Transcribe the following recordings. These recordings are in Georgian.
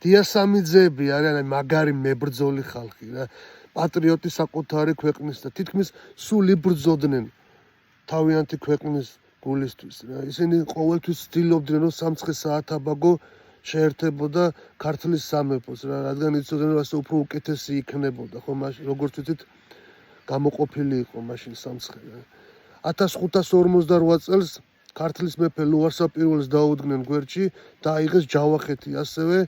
დიასამიძეები არიან მაგარი მებრძოლი ხალხი რა. პატრიოტი საკუთარი ქვეყნის და თითქმის სულ იბრძოდნენ თავიანთი ქვეყნის გულისთვის რა. ისინი ყოველთვის ცდილობდნენ რომ სამცხე საათაბაგო შეერთებოდა ქართლის სამეფოს რა, რადგან იცოდნენ რომ ასე უფრო უკეთესი იქნებოდა, ხო, მაშინ როგორც ვიცით გამოყოფილი იყო მაშინ სამცხე რა. 1558 წელს ქართლის მეფე ლუარსა პირველს დაუდგნენ გვერდში და აიღეს ჯავახეთი, ასევე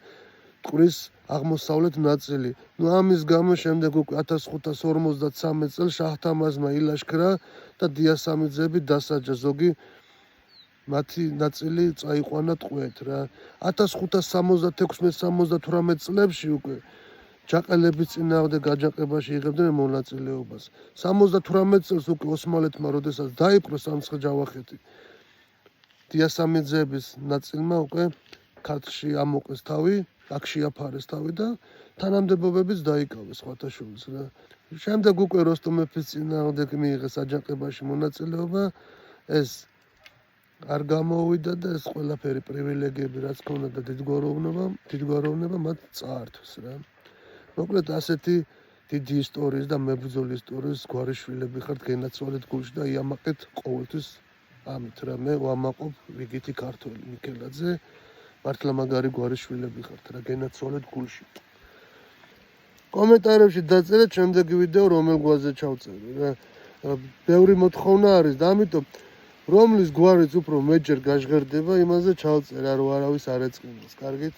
მტკვრის აღმოსავლეთ ნაწილი. ამის გამო შემდეგ უკვე 1553 წელს შაჰ-თამაზმა ილაშქრა და დიასამიძეები დასაჯა, ზოგი მათი ნაწილი წაიყვანა ტყვედ რა. 1566-78 წლებში უკვე ჯაყელების წინააღმდეგ აჯანყებაში იღებდნენ მონაწილეობას. 78 წელს უკვე ოსმალეთმა როდესაც დაიპყრო სამცხე ჯავახეთი, დიასამიძეების ნაწილმა უკვე ქართლში ამოყეს თავი, აქ შეაფარეს თავი და თანამდებობებიც დაიკავეს ხვათაშვილს რა. შემდეგ უკვე როსტომ მეფის წინააღმდეგ მიიღეს აჯანყებაში მონაწილეობა, ეს არ გამოუვიდა და ეს ყველაფერი პრივილეგიები რაც ქონდა და დიდგვაროვნება მათ წაართვეს რა. მოკლედ ასეთი დიდი ისტორიის და მებრძოლი ისტორიის გვარიშვილები ხართ გენაცვალეთ გულში და იამაყეთ ყოველთვის ამით რა. მე ვამაყობ რიგითი ქართველი მიქელაძე, მართლა მაგარი გვარიშვილები ხართ რა, გენაცვალეთ გულში. კომენტარებში დაწერეთ შემდეგი ვიდეო რომელ გვარზე ჩავწერო რა. ბევრი მოთხოვნა არის და ამიტომ რომლის გვარიც უფრო მეჯერ გაჟღერდება, იმაზე ჩავწერა, რომ არავის არ ეწყინოს. კარგით?